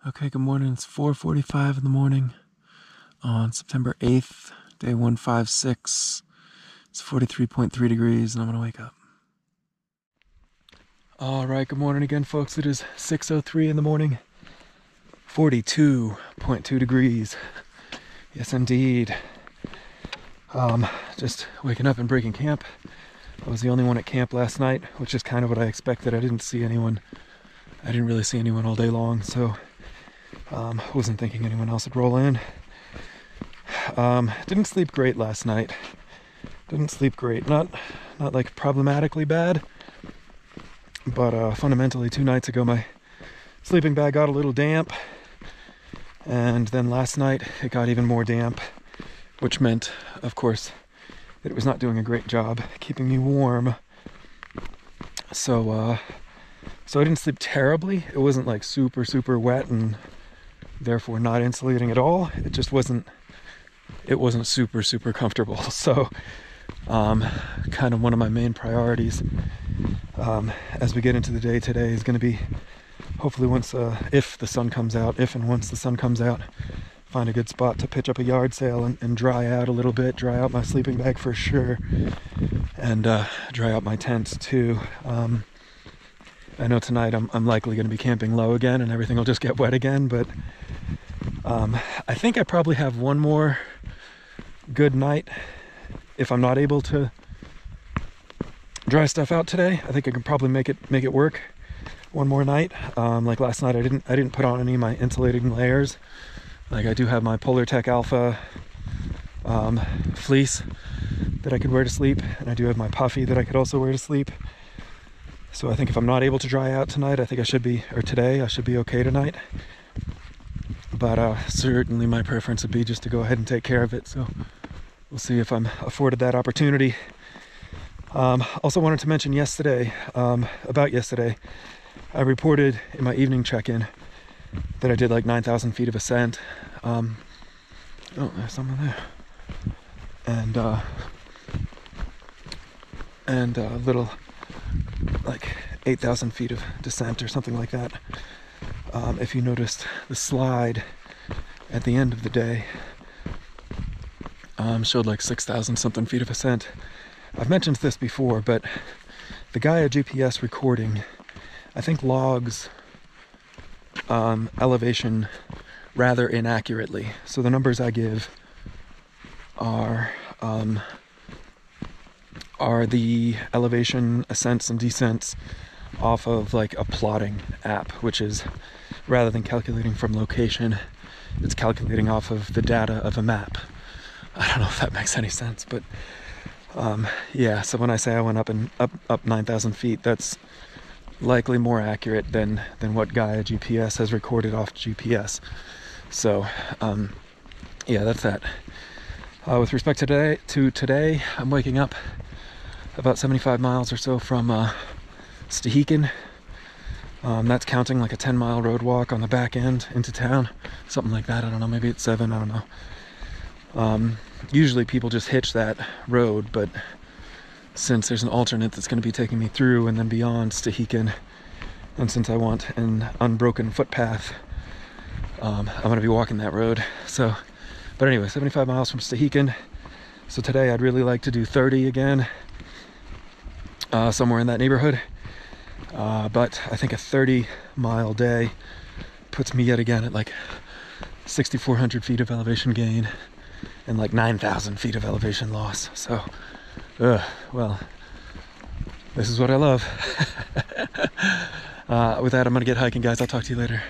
Okay, good morning. It's 4:45 in the morning on September 8th, day 156. It's 43.3 degrees, and I'm going to wake up. All right, good morning again, folks. It is 6:03 in the morning, 42.2 degrees. Yes, indeed. Just waking up and breaking camp. I was the only one at camp last night, which is kind of what I expected. I didn't really see anyone all day long, so wasn't thinking anyone else would roll in. Didn't sleep great last night. Not like problematically bad, but fundamentally 2 nights ago my sleeping bag got a little damp, and then last night it got even more damp, which meant, of course, that it was not doing a great job keeping me warm. So I didn't sleep terribly. It wasn't like super wet and therefore not insulating at all. It just wasn't super comfortable. So kind of one of my main priorities as we get into the day today is going to be, hopefully once if the sun comes out, find a good spot to pitch up a yard sail and dry out a little bit, dry out my sleeping bag for sure, and dry out my tent too. I know tonight I'm likely going to be camping low again and everything will just get wet again, but I think I probably have one more good night if I'm not able to dry stuff out today. I think I can probably make it work one more night. Like last night I didn't put on any of my insulating layers. Like I do have my Polartec Alpha fleece that I could wear to sleep, and I do have my puffy that I could also wear to sleep. So I think if I'm not able to dry out tonight, today, I should be okay tonight. But certainly my preference would be just to go ahead and take care of it. So we'll see if I'm afforded that opportunity. Also wanted to mention about yesterday, I reported in my evening check-in that I did like 9,000 feet of ascent. Oh, there's someone there. And a little like 8,000 feet of descent or something like that. If you noticed the slide at the end of the day, showed like 6,000 something feet of ascent. I've mentioned this before, but the Gaia GPS recording, I think, logs elevation rather inaccurately. So the numbers I give are the elevation ascents and descents off of like a plotting app, which is, rather than calculating from location, it's calculating off of the data of a map. I don't know if that makes any sense, but yeah, so when I say I went up 9,000 feet, that's likely more accurate than what Gaia GPS has recorded off GPS. So yeah, that's that. With respect to today, I'm waking up about 75 miles or so from Stehekin. That's counting like a 10-mile road walk on the back end into town, something like that. I don't know, maybe it's 7, I don't know. Usually people just hitch that road, but since there's an alternate that's going to be taking me through and then beyond Stehekin, and since I want an unbroken footpath, I'm going to be walking that road. So, but anyway, 75 miles from Stehekin. So today I'd really like to do 30 again, somewhere in that neighborhood. But I think a 30-mile day puts me yet again at like 6,400 feet of elevation gain and like 9,000 feet of elevation loss. So, well, this is what I love. With that, I'm gonna get hiking, guys. I'll talk to you later.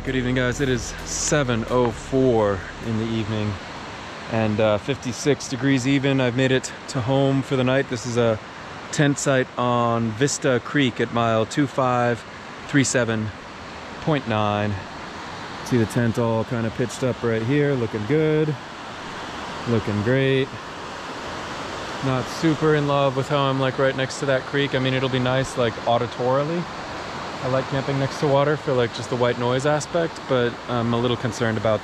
good evening, guys. It is 7:04 in the evening and 56 degrees even. I've made it to home for the night. This is a tent site on Vista Creek at mile 2537.9. See the tent all kind of pitched up right here, looking good, looking great. Not super in love with how I'm like right next to that creek. I mean, it'll be nice like auditorily. I like camping next to water for like just the white noise aspect, but I'm a little concerned about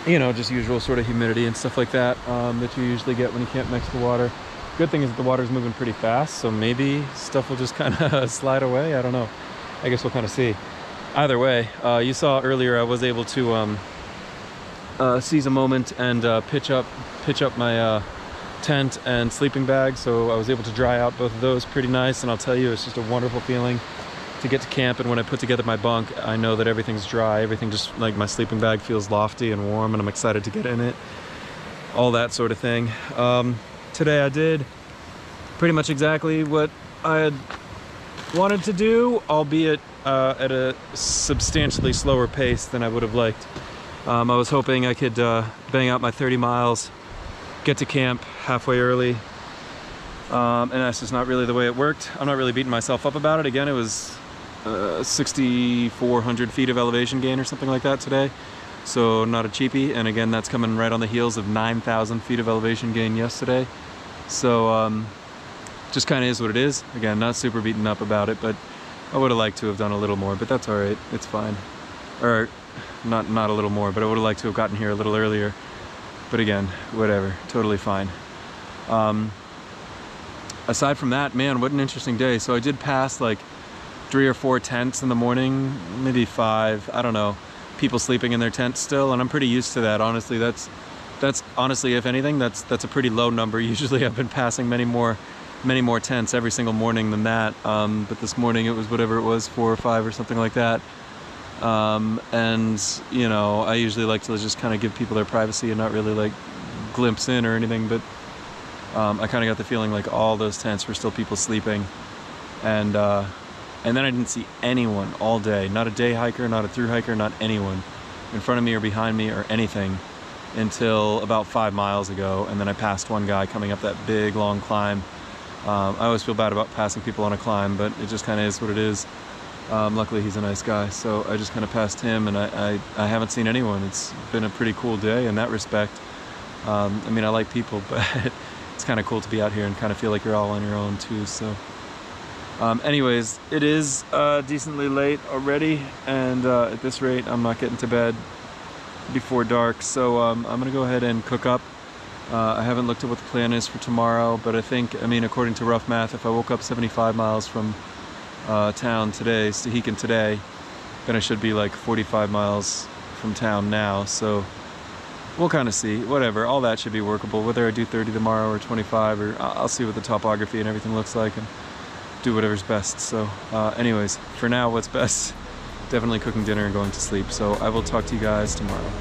you know, just usual sort of humidity and stuff like that that you usually get when you camp next to water. Good thing is that the water's moving pretty fast, so maybe stuff will just kind of slide away. I don't know. I guess we'll kind of see. Either way, you saw earlier I was able to seize a moment and pitch up my tent and sleeping bag, so I was able to dry out both of those pretty nice. And I'll tell you, it's just a wonderful feeling to get to camp, and when I put together my bunk, I know that everything's dry. Everything just like my sleeping bag feels lofty and warm, and I'm excited to get in it, all that sort of thing. Today I did pretty much exactly what I had wanted to do, albeit at a substantially slower pace than I would have liked. I was hoping I could bang out my 30 miles, get to camp halfway early, and that's just not really the way it worked. I'm not really beating myself up about it. Again, it was 6,400 feet of elevation gain or something like that today, so not a cheapie. And again, that's coming right on the heels of 9,000 feet of elevation gain yesterday. So just kind of is what it is. Again, not super beaten up about it, but I would have liked to have done a little more, but that's all right. It's fine. Or not a little more, but I would have liked to have gotten here a little earlier. But again, whatever, totally fine. Aside from that, man, what an interesting day. So I did pass like 3 or 4 tents in the morning, maybe 5, I don't know, people sleeping in their tents still, and I'm pretty used to that. Honestly, that's honestly, if anything, that's a pretty low number. Usually I've been passing many more tents every single morning than that, but this morning it was whatever it was, 4 or 5 or something like that. And you know, I usually like to just kind of give people their privacy and not really like glimpse in or anything, but I kind of got the feeling like all those tents were still people sleeping, and then I didn't see anyone all day, not a day hiker, not a through hiker, not anyone in front of me or behind me or anything until about 5 miles ago. And then I passed one guy coming up that big long climb. I always feel bad about passing people on a climb, but it just kind of is what it is. Luckily he's a nice guy, so I just kind of passed him, and I haven't seen anyone. It's been a pretty cool day in that respect. I mean, I like people, but it's kind of cool to be out here and kind of feel like you're all on your own too. So anyways, it is decently late already, and at this rate I'm not getting to bed before dark, so I'm gonna go ahead and cook up. I haven't looked at what the plan is for tomorrow, but I mean, according to rough math, if I woke up 75 miles from town today, Stehekin today, then I should be like 45 miles from town now. So we'll kind of see. Whatever, all that should be workable. Whether I do 30 tomorrow or 25, or I'll see what the topography and everything looks like and do whatever's best. So anyways, for now, what's best? Definitely cooking dinner and going to sleep. So I will talk to you guys tomorrow.